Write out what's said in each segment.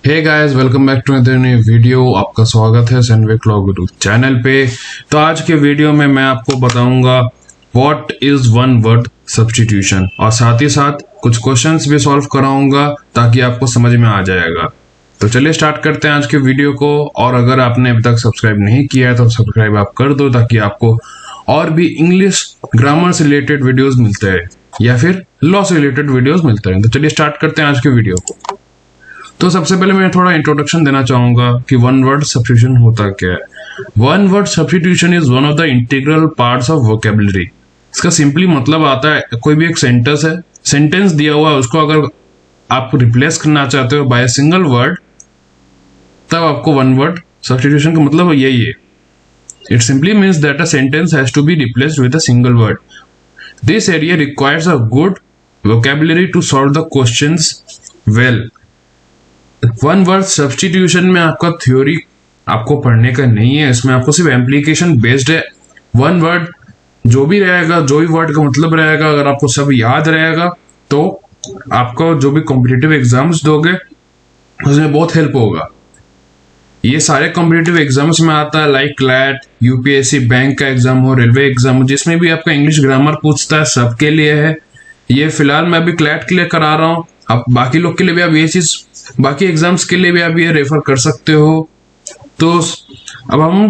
Hey guys, welcome back to other new video. आपका स्वागत है सैनविक लॉ गुरु चैनल पे। तो आज के वीडियो में मैं आपको बताऊंगा what is one word substitution और साथ ही साथ कुछ क्वेश्चंस भी सॉल्व कराऊंगा ताकि आपको समझ में आ जाएगा। तो चलिए स्टार्ट करते हैं आज के वीडियो को। और अगर आपने अभी तक सब्सक्राइब नहीं किया है तो सब्सक्राइब आप कर दो ताकि आपको और भी इंग्लिश ग्रामर से रिलेटेड वीडियोस मिलते हैं या फिर लॉ से रिलेटेड वीडियोस मिलते हैं। तो चलिए स्टार्ट करते हैं आज के वीडियो को। तो सबसे पहले मैं थोड़ा इंट्रोडक्शन देना चाहूंगा कि वन वर्ड सब्स्टिट्यूशन होता क्या है। One word substitution is one of the integral parts of vocabulary. इसका सिंपली मतलब आता है कोई भी एक सेंटेंस है, सेंटेंस दिया हुआ है, उसको अगर आप रिप्लेस करना चाहते हो बाय सिंगल वर्ड, तब आपको वन वर्ड सब्स्टिट्यूशन का मतलब यही है। It simply means that a sentence has to be replaced with a single word. This area requires a good vocabulary to solve the questions well. One word substitution में आपका theory आपको पढ़ने का नहीं है, इसमें आपको सिर्फ एप्लीकेशन बेस्ड है। वन वर्ड जो भी रहेगा, जो भी वर्ड का मतलब रहेगा, अगर आपको सब याद रहेगा तो आपको जो भी कॉम्पिटिटिव एग्जाम्स दोगे उसमें बहुत हेल्प होगा। ये सारे कॉम्पिटिटिव एग्जाम्स में आता है, लाइक क्लैट, यूपीएससी, बैंक का एग्जाम हो, रेलवे एग्जाम हो, जिसमें भी आपका इंग्लिश ग्रामर पूछता है, सबके लिए है ये। फिलहाल मैं अभी क्लैट के लिए करा रहा हूँ, अब बाकी लोग के लिए भी आप ये चीज, बाकी एग्जाम्स के लिए भी आप ये रेफर कर सकते हो। तो अब हम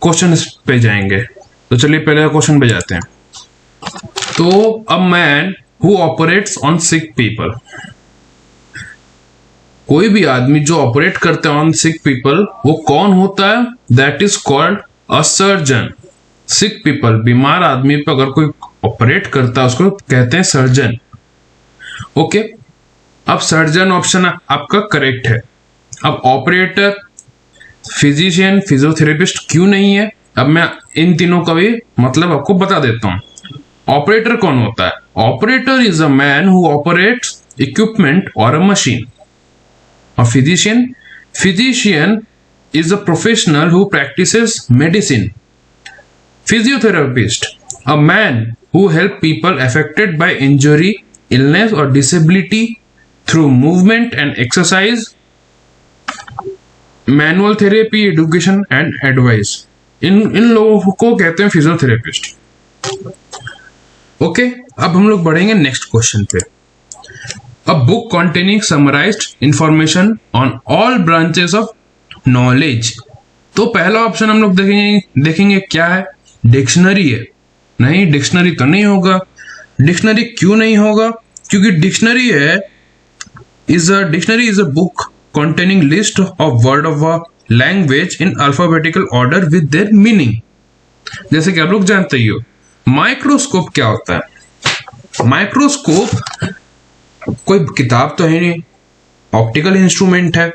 क्वेश्चन पे जाएंगे। तो चलिए पहले क्वेश्चन पे जाते हैं। तो अ man who operates on sick people, कोई भी आदमी जो ऑपरेट करते हैं ऑन सिक पीपल, वो कौन होता है? That is called a surgeon. Sick people, बीमार आदमी पे अगर कोई ऑपरेट करता है उसको कहते हैं सर्जन। ओके, अब सर्जन ऑप्शन आपका करेक्ट है। अब ऑपरेटर, फिजिशियन, फिजियोथेरेपिस्ट क्यों नहीं है? अब मैं इन तीनों का भी मतलब आपको बता देता हूं। ऑपरेटर कौन होता है? Operator is a man who operates equipment और अ मशीन। और physician, physician is a professional who practises medicine. Physiotherapist, a man who help people affected by injury, illness और disability through movement and exercise, manual therapy, education and advice। इन लोगों को कहते हैं physiotherapist. Okay, अब हम लोग बढ़ेंगे नेक्स्ट क्वेश्चन पे। अ book containing summarised information on all branches of knowledge. तो पहला ऑप्शन हम लोग देखेंगे क्या है? डिक्शनरी है। नहीं, डिक्शनरी तो नहीं होगा। डिक्शनरी क्यों नहीं होगा? क्योंकि dictionary is a book containing list of word of a language in alphabetical order with their meaning। जैसे कि आप लोग जानते ही हो। माइक्रोस्कोप क्या होता है? माइक्रोस्कोप कोई किताब तो है नहीं, ऑप्टिकल इंस्ट्रूमेंट है।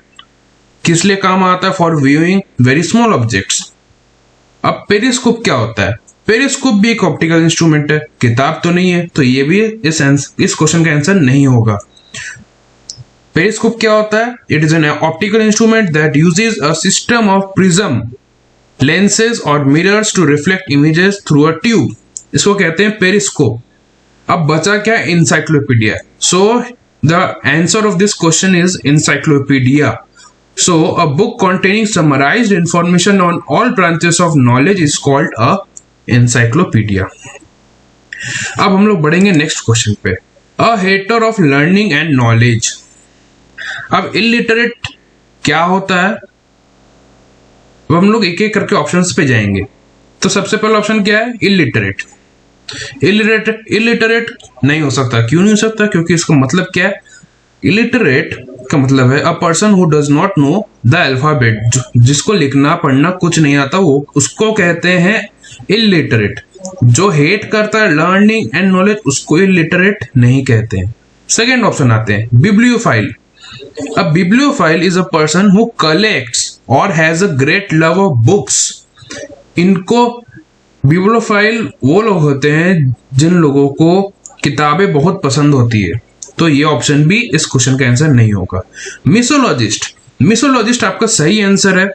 किस लिए काम आता है? For viewing very small objects. अब पेरिस्कोप क्या होता है? पेरिस्कोप भी एक ऑप्टिकल इंस्ट्रूमेंट है, किताब तो नहीं है, तो ये भी इस क्वेश्चन का आंसर नहीं होगा। पेरिस्कोप क्या होता है? It is an optical instrument that uses a system of prism, lenses और mirrors to reflect images through a tube. इसको कहते हैं पेरिस्कोप। अब बचा क्या? Encyclopedia. So the answer of this question is encyclopedia. So a book containing summarised information on all branches of knowledge is called a encyclopedia. अब हम लोग बढ़ेंगे नेक्स्ट क्वेश्चन पे। A hater of learning and knowledge. अब illiterate क्या होता है? अब हम लोग एक एक करके ऑप्शंस पे जाएंगे। तो सबसे पहला ऑप्शन क्या है? इलिटरेट। इलिटरेट नहीं हो सकता। क्यों नहीं हो सकता? क्योंकि इसका मतलब क्या है? इलिटरेट का मतलब है अ person who does not know the alphabet, जिसको लिखना पढ़ना कुछ नहीं आता, वो उसको कहते हैं इलिटरेट। जो हेट करता है लर्निंग एंड नॉलेज, उसको इलिटरेट नहीं कहते हैं। सेकेंड ऑप्शन आते हैं bibliophile. A bibliophile is a person who collects or has a great love of books। इनको बिब्लियोफाइल वो लोग होते हैं जिन लोगों को किताबें बहुत पसंद होती है। तो ये ऑप्शन भी इस क्वेश्चन का आंसर नहीं होगा। मिसोलॉजिस्ट, मिसोलॉजिस्ट आपका सही आंसर है।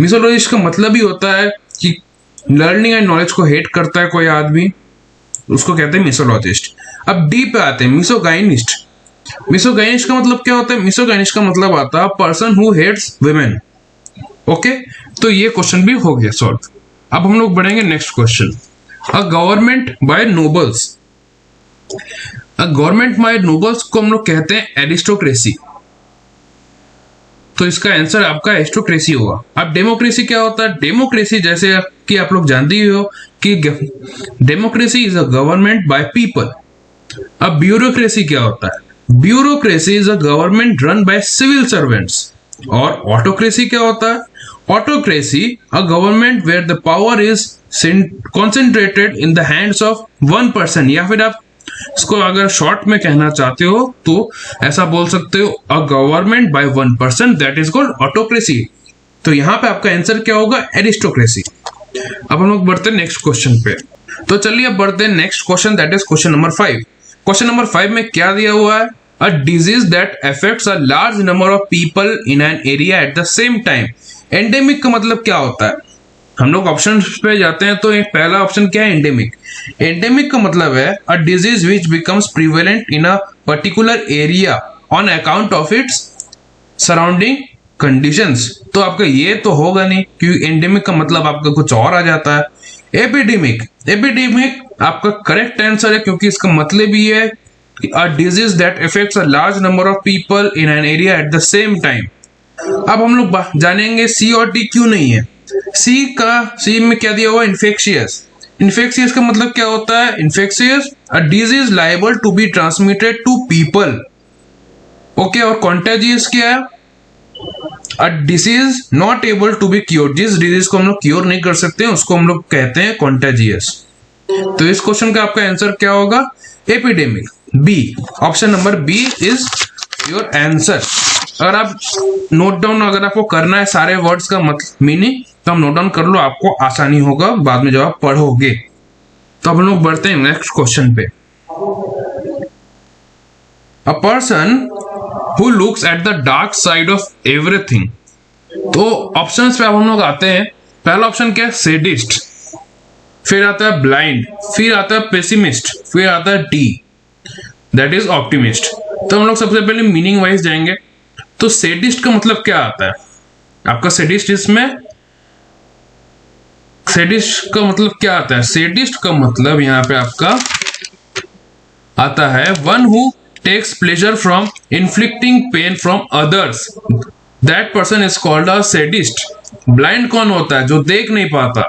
मिसोलॉजिस्ट का मतलब ही होता है कि लर्निंग एंड नॉलेज को हेट करता है कोई आदमी, उसको कहते हैं मिसोलॉजिस्ट। अब डी पे आते हैं, मिसोगाइनिस्ट। मिसोगाइनिस्ट का मतलब क्या होता है? मिसोगाइनिस्ट का मतलब आता है person who hates women. Okay, तो ये क्वेश्चन भी हो गया सॉल्व। अब हम लोग बढ़ेंगे नेक्स्ट क्वेश्चन। अ गवर्नमेंट बाय नोबल्स। अ गवर्नमेंट बाय नोबल्स को हम लोग कहते हैं एरिस्टोक्रेसी। तो इसका आंसर आपका एरिस्टोक्रेसी होगा। अब डेमोक्रेसी क्या होता है? डेमोक्रेसी जैसे कि आप लोग जानते ही हो कि democracy is a government by people. अब ब्यूरोक्रेसी क्या होता है? Bureaucracy is a government run by civil servants. और ऑटोक्रेसी क्या होता है? Autocracy a government where the power is concentrated in the hands of one person. या फिर आप इसको अगर शॉर्ट में कहना चाहते हो तो ऐसा बोल सकते हो, अ government by one person, that is called autocracy. तो यहां पे आपका आंसर क्या होगा? एरिस्टोक्रेसी। अब हम लोग बढ़ते हैं नेक्स्ट क्वेश्चन पे। तो चलिए अब बढ़ते हैं next question, that is question number 5। Question number 5 में क्या दिया हुआ है? A disease that affects a large number of people in an area at the same time. Endemic का मतलब क्या होता है? हम लोग ऑप्शन पे जाते हैं तो एक पहला ऑप्शन क्या है? एंडेमिक। एंडेमिक का मतलब है a disease which becomes prevalent in a particular area on account of its surrounding conditions. तो आपका ये तो होगा नहीं, क्योंकि एंडेमिक का मतलब आपका कुछ और आ जाता है। एपिडेमिक। एपिडेमिक आपका करेक्ट आंसर है, क्योंकि इसका मतलब ही है a disease that affects a large number of people in an area at the same time. अब हम लोग जानेंगे सी और टी क्यों नहीं है। सी में क्या दिया हुआ? इन्फेक्शियस। इन्फेक्शियस का मतलब क्या होता है? Infectious a disease liable to be transmitted to people. Okay, और कॉन्टेजियस क्या है? A disease not able to be cure. जिस डिजीज को हम लोग क्योर नहीं कर सकते हैं उसको हम लोग कहते हैं कॉन्टेजियस। तो इस क्वेश्चन का आपका आंसर क्या होगा? Epidemic. B, option number b is your answer. अगर आप नोट डाउन अगर आपको करना है सारे वर्ड्स का मीनिंग, तो हम नोट डाउन कर लो, आपको आसानी होगा बाद में जब आप पढ़ोगे। तो अब हम लोग बढ़ते हैं नेक्स्ट क्वेश्चन पे। अ person who looks at the dark side of everything. तो ऑप्शंस पे अब हम लोग आते हैं। पहला ऑप्शन क्या है? सेडिस्ट, फिर आता है ब्लाइंड, फिर आता है पेसिमिस्ट, फिर आता है डी, दैट इज ऑप्टिमिस्ट। तो हम लोग सबसे पहले मीनिंग वाइज जाएंगे। तो सेडिस्ट का मतलब क्या आता है आपका? सेडिस्ट इसमें सेडिस्ट का मतलब क्या आता है? सेडिस्ट का मतलब यहां पे आपका आता है one who takes pleasure from inflicting pain from others, that person is called a sadist. Blind कौन होता है? जो देख नहीं पाता।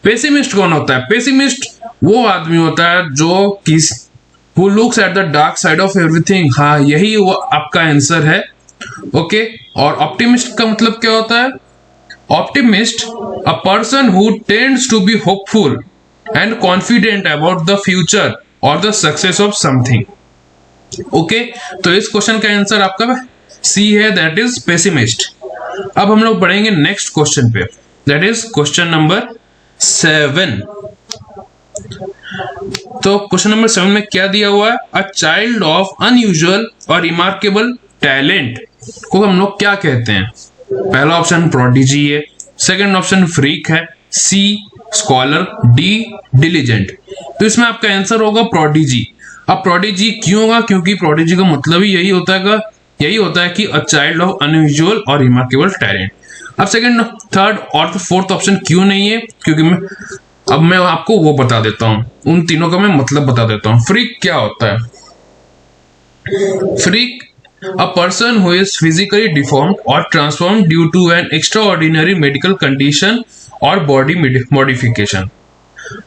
पेसिमिस्ट कौन होता है? पेसिमिस्ट वो आदमी होता है जो किस who looks at the dark side of everything. हाँ, यही वो आपका आंसर है। ओके, और ऑप्टिमिस्ट का मतलब क्या होता है? Optimist a person who tends to be hopeful and confident about the future और the success of something. Okay, तो इस क्वेश्चन का आंसर आपका सी है, दैट इज पेसिमिस्ट। अब हम लोग बढ़ेंगे नेक्स्ट क्वेश्चन पे, दैट इज क्वेश्चन नंबर 7। तो क्वेश्चन नंबर 7 में क्या दिया हुआ है? अ चाइल्ड ऑफ अनयूजुअल और रिमार्केबल टैलेंट को हम लोग क्या कहते हैं? पहला ऑप्शन प्रोडिजी है, सेकंड ऑप्शन फ्रीक है, सी स्कॉलर, डी डिलीजेंट। तो इसमें आपका आंसर होगा प्रोडिजी। अब प्रोडिजी क्यों होगा? क्योंकि प्रोडिजी का मतलब ही यही होता है कि अ चाइल्ड ऑफ अनयूजुअल और रिमार्केबल टैलेंट। अब सेकंड, थर्ड और फोर्थ ऑप्शन क्यों नहीं है? क्योंकि मैं आपको वो बता देता हूं, उन तीनों का मैं मतलब बता देता हूं। फ्रीक क्या होता है? Freak a person who is physically deformed or transformed due to an extraordinary medical condition or body modification।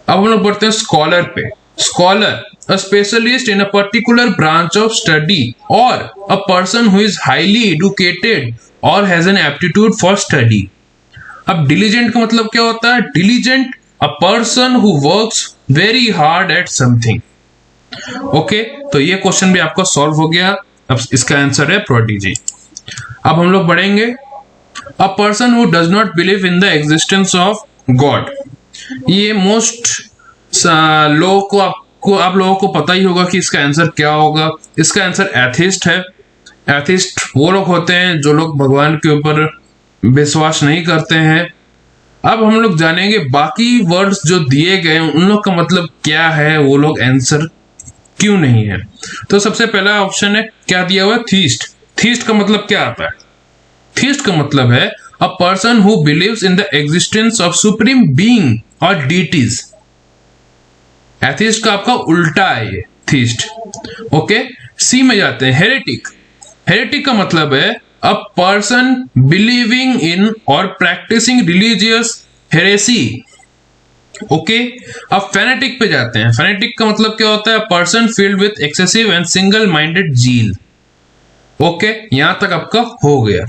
अब हम लोग बढ़ते हैं स्कॉलर पे। Scholar a specialist in a particular branch of study or a person who is highly educated or has an aptitude for study। अब diligent का मतलब क्या होता है? diligent a person who works very hard at something। Okay, तो ये question भी आपका सॉल्व हो गया। अब इसका आंसर है प्रोडिजी। अब हम लोग बढ़ेंगे। अ person who does not believe in the existence of God. ये मोस्ट लोगों को आप लोगों को पता ही होगा कि इसका आंसर क्या होगा। इसका आंसर एथिस्ट है। एथिस्ट वो लोग होते हैं जो लोग भगवान के ऊपर विश्वास नहीं करते हैं। अब हम लोग जानेंगे बाकी वर्ड्स जो दिए गए उन लोग का मतलब क्या है, वो लोग आंसर क्यों नहीं है? तो सबसे पहला ऑप्शन है, क्या दिया हुआ है? थीस्ट। थीस्ट का मतलब क्या आता है? थीस्ट का मतलब है अ person who believes in the existence of supreme being और डीटीज। एथिस्ट का आपका उल्टा है ये, थीस्ट। ओके, सी में जाते हैं, हेरेटिक। हेरेटिक का मतलब है a person believing in or practicing religious heresy. Okay, अब फेनेटिक पे जाते हैं। फेनेटिक का मतलब क्या होता है? Person filled with excessive and single minded zeal. Okay, यहां तक आपका हो गया।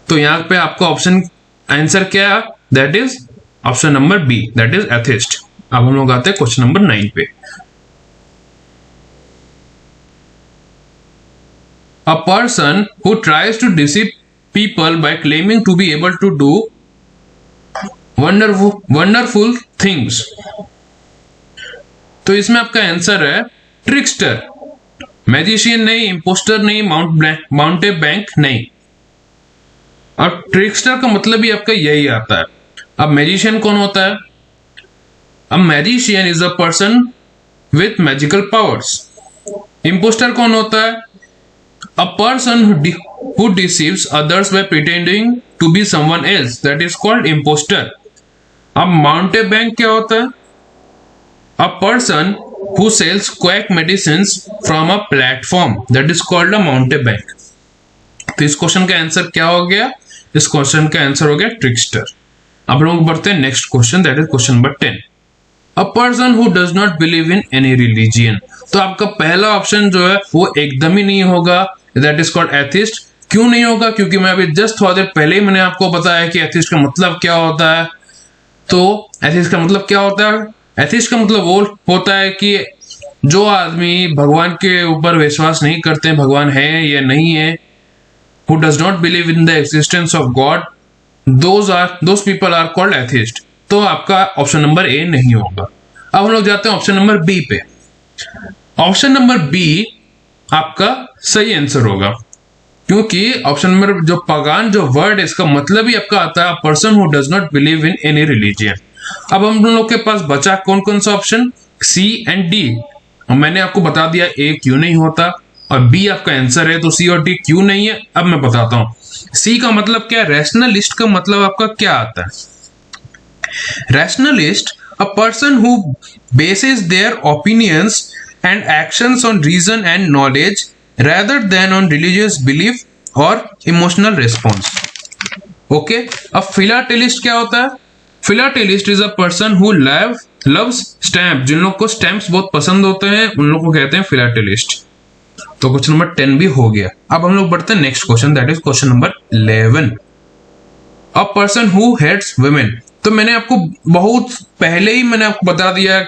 तो यहां पे आपका ऑप्शन आंसर क्या है? That is option number b, that is atheist. अब हम लोग आते हैं क्वेश्चन नंबर 9 पे। A person who tries to deceive people by claiming to be able to do wonderful things. तो इसमें आपका आंसर है ट्रिकस्टर। मैजिशियन नहीं, इम्पोस्टर नहीं, माउंटे बैंक नहीं। और ट्रिकस्टर का मतलब ही आपका यही आता है। अब मैजिशियन कौन होता है? अब magician is a person with magical powers. Impostor कौन होता है? A person who deceives others by pretending to be someone else, that is called imposter. अब mountebank क्या होता है? A person who sells quack medicines from a platform, that is called a mountebank. तो इस question का answer क्या हो गया? इस क्वेश्चन का आंसर हो गया ट्रिकस्टर। अब लोग बढ़ते हैं next question, that is question number 10। A person who does not believe in any religion. तो आपका पहला ऑप्शन जो है वो एकदम ही नहीं होगा, दैट इज कॉल्ड एथिस्ट। क्यों नहीं होगा? क्योंकि मैं अभी जस्ट थोड़ा देर पहले ही मैंने आपको बताया कि एथिस्ट का मतलब क्या होता है। तो एथिस्ट का मतलब क्या होता है? एथिस्ट का मतलब वो होता है कि जो आदमी भगवान के ऊपर विश्वास नहीं करते हैं, भगवान है या नहीं है, who does not believe in the existence of God, those people are called atheist. तो आपका ऑप्शन नंबर ए नहीं होगा। अब हम लोग जाते हैं ऑप्शन नंबर बी पे। ऑप्शन नंबर बी आपका सही आंसर होगा, क्योंकि ऑप्शन नंबर जो पगान जो वर्ड है इसका मतलब ही आपका आता है person who does not believe in any religion. अब हम लोग के पास बचा कौन कौन सा ऑप्शन? C and D. मैंने आपको बता दिया ए क्यों नहीं होता और बी आपका आंसर है, तो सी और डी क्यों नहीं है अब मैं बताता हूं। सी का मतलब क्या? रैशनलिस्ट का मतलब आपका क्या आता है? Rationalist, a person who bases their opinions and actions on reason and knowledge rather than on religious belief or emotional response. Okay, अब philatelist क्या होता है? Philatelist is a person who loves stamp. जिन लोग को stamps बहुत पसंद होते हैं उन लोग को कहते हैं philatelist। तो क्वेश्चन नंबर 10 भी हो गया। अब हम लोग बढ़ते हैं next question, that is question number 11। A person who hates women. तो मैंने आपको बहुत पहले ही मैंने आपको बता दिया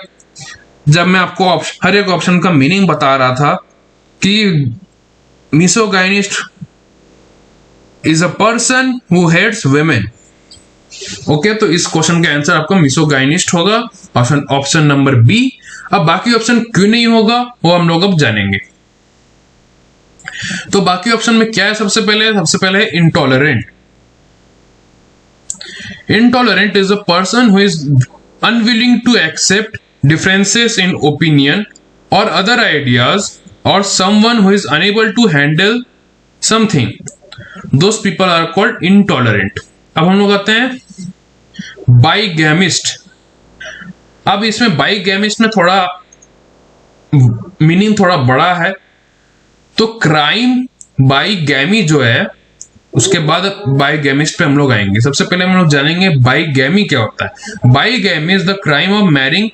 जब मैं आपको हर एक ऑप्शन का मीनिंग बता रहा था कि misogynist is a person who hates women. Okay, तो इस क्वेश्चन का आंसर आपका मिसोगाइनिस्ट होगा, ऑप्शन नंबर बी। अब बाकी ऑप्शन क्यों नहीं होगा वो हम लोग अब जानेंगे। तो बाकी ऑप्शन में क्या है? सबसे पहले है intolerant. Intolerant is a person who is unwilling to accept differences in opinion or other ideas, or someone who is unable to handle something. Those people are called intolerant. अब हम लोग आते हैं बाइगैमिस्ट। अब इसमें बाइगैमिस्ट में थोड़ा मीनिंग थोड़ा बड़ा है। तो क्राइम बाइगैमी जो है उसके बाद बाइगैमिस्ट पे हम लोग आएंगे। सबसे पहले हम लोग जानेंगे बाइगैमी क्या होता है। Bigamy is the crime of marrying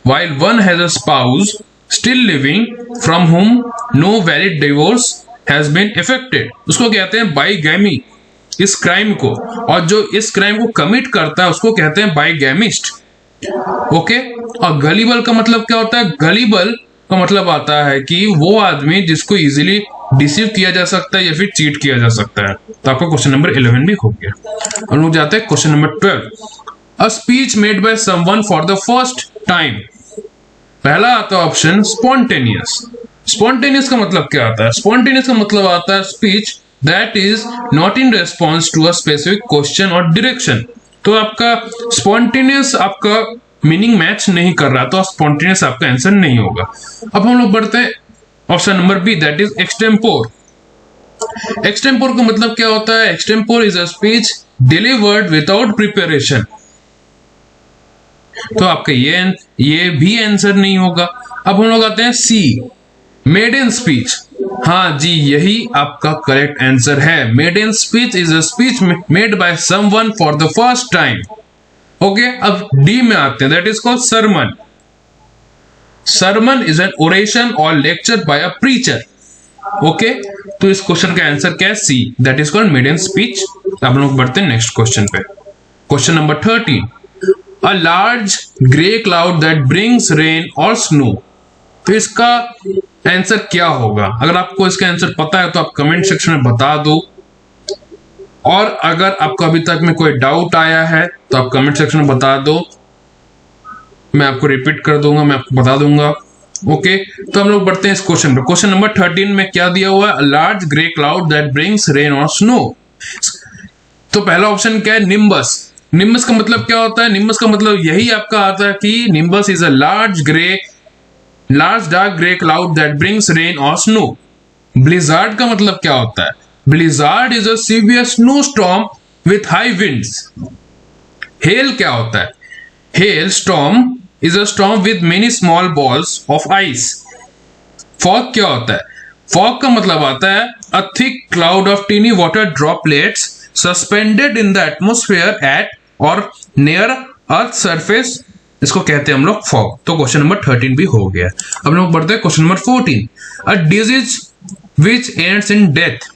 while one has a spouse still living from whom no valid divorce has been effected. उसको कहते हैं बाइगैमी, इस क्राइम को। और जो इस क्राइम को कमिट करता है उसको कहते हैं बाइगैमिस्ट। ओके, और गलीबल का मतलब क्या होता है? गलीबल का मतलब आता है कि वो आदमी जिसको इजीली डिसीव किया जा सकता है या फिर चीट किया जा सकता है। तो आपका क्वेश्चन नंबर 11 भी हो गया। हम लोग जाते हैं question number 12। A speech made by someone for the first time. पहला आता है ऑप्शन स्पॉन्टेनियस। स्पॉन्टेनियस का मतलब क्या आता है? स्पॉन्टेनियस का मतलब आता है speech that is not in response to a specific question or direction. तो आपका स्पॉन्टेनियस आपका मीनिंग मैच नहीं कर रहा तो स्पॉन्टेनियस आपका आंसर नहीं होगा। अब हम लोग बढ़ते हैं option number b, that is extempore. Extempore का मतलब क्या होता है? Extempore is a speech delivered without preparation. तो आपका ये भी आंसर नहीं होगा। अब हम लोग आते हैं सी, मेडन स्पीच। हाँ जी, यही आपका करेक्ट आंसर है। Maiden speech is a speech made by someone for the first time. Okay, अब डी में आते हैं, that is called sermon. Sermon is an oration और lecture by a preacher. Okay, तो इस क्वेश्चन का आंसर क्या है? C, that is called maiden speech. अब हम लोग बढ़ते हैं नेक्स्ट क्वेश्चन पे। Question number 13, a large grey cloud that brings rain or snow. तो इसका आंसर क्या होगा? अगर आपको इसका आंसर पता है तो आप कमेंट सेक्शन में बता दो, और अगर आपको अभी तक में कोई डाउट आया है तो आप कमेंट सेक्शन में बता दो, मैं आपको रिपीट कर दूंगा, मैं आपको बता दूंगा। ओके, तो हम लोग बढ़ते हैं इस क्वेश्चन पे। क्वेश्चन नंबर 13 में क्या दिया हुआ है? Large grey cloud that brings rain or snow. तो पहला ऑप्शन क्या है? निम्बस। निम्बस का मतलब क्या होता है? निम्बस का मतलब यही आपका आता है कि nimbus is a large dark grey cloud that brings rain or snow. Blizzard का मतलब क्या होता है? Blizzard is a severe snow storm with high winds. Hail क्या होता है? Hail storm is a storm with many small balls of ice. Fog क्या होता है? फॉग का मतलब आता है a thick cloud of tiny water droplets suspended in the atmosphere at or near earth surface, इसको कहते हैं हम लोग फॉग। तो क्वेश्चन नंबर 13 भी हो गया। अब लोग बढ़ते हैं question number 14, a disease which ends in death.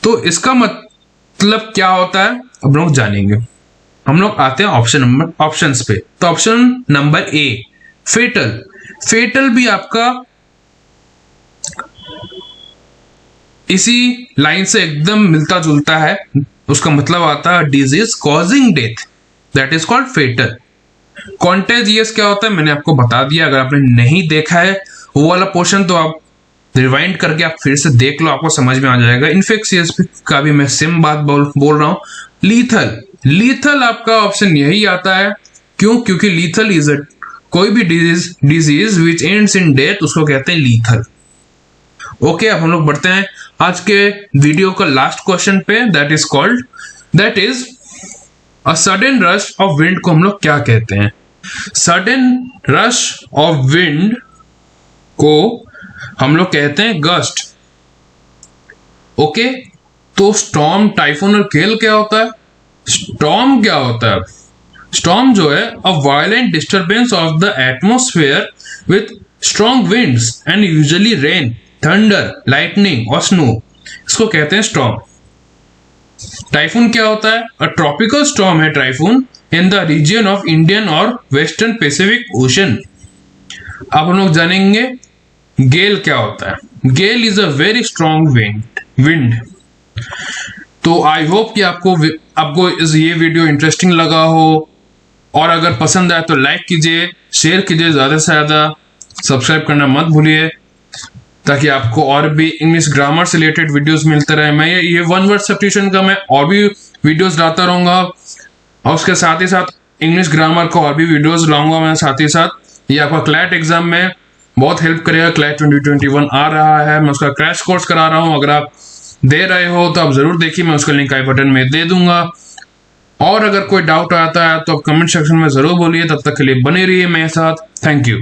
तो इसका मतलब क्या होता है अब लोग जानेंगे। हम लोग आते हैं ऑप्शंस पे। तो ऑप्शन नंबर ए, फेटल। फेटल भी आपका इसी लाइन से एकदम मिलता जुलता है। उसका मतलब आता है disease causing death, that is called fatal. Contagious क्या होता है मैंने आपको बता दिया। अगर आपने नहीं देखा है वो वाला पोर्शन तो आप रिवाइंड करके आप फिर से देख लो, आपको समझ में आ जाएगा। इन्फेक्शियस का भी मैं सेम बात बोल रहा हूं। लीथल, लीथल आपका ऑप्शन यही आता है। क्यों? क्योंकि लीथल इज कोई भी disease which ends in death, उसको कहते हैं लीथल। ओके, अब हम लोग बढ़ते हैं आज के वीडियो का लास्ट क्वेश्चन पे, that is a sudden rush of wind को हम लोग क्या कहते हैं? सडन रश ऑफ विंड को हम लोग कहते हैं गस्ट। ओके, तो स्टॉर्म, टाइफून और गेल क्या होता है? स्टॉर्म क्या होता है? स्टॉर्म जो है a violent disturbance of the atmosphere with strong winds and usually rain, thunder, lightning और स्नो, इसको कहते हैं स्टॉर्म। टाइफून क्या होता है? अ ट्रॉपिकल स्टॉर्म है typhoon in the region of Indian और वेस्टर्न पैसिफिक ओशन। अब हम लोग जानेंगे गेल क्या होता है। Gale is a very strong wind. तो आई होप कि आपको ये वीडियो इंटरेस्टिंग लगा हो, और अगर पसंद आए तो लाइक कीजिए, शेयर कीजिए, ज्यादा से ज्यादा सब्सक्राइब करना मत भूलिए, ताकि आपको और भी इंग्लिश ग्रामर से रिलेटेड वीडियोस मिलते रहे। मैं ये वन वर्ड सब्स्टिट्यूशन का मैं और भी वीडियोस लाता रहूंगा, और उसके साथ ही साथ इंग्लिश ग्रामर का और भी वीडियोस लाऊंगा मैं साथ ही साथ। ये आपका क्लैट एग्जाम में बहुत हेल्प करेगा। क्लैट 2021 आ रहा है, मैं उसका क्रैश कोर्स करा रहा हूँ। अगर आप दे रहे हो तो आप जरूर देखिए, मैं उसका लिंक आई बटन में दे दूंगा। और अगर कोई डाउट आता है तो आप कमेंट सेक्शन में जरूर बोलिए। तब तक के लिए बने रहिए मेरे साथ। Thank you.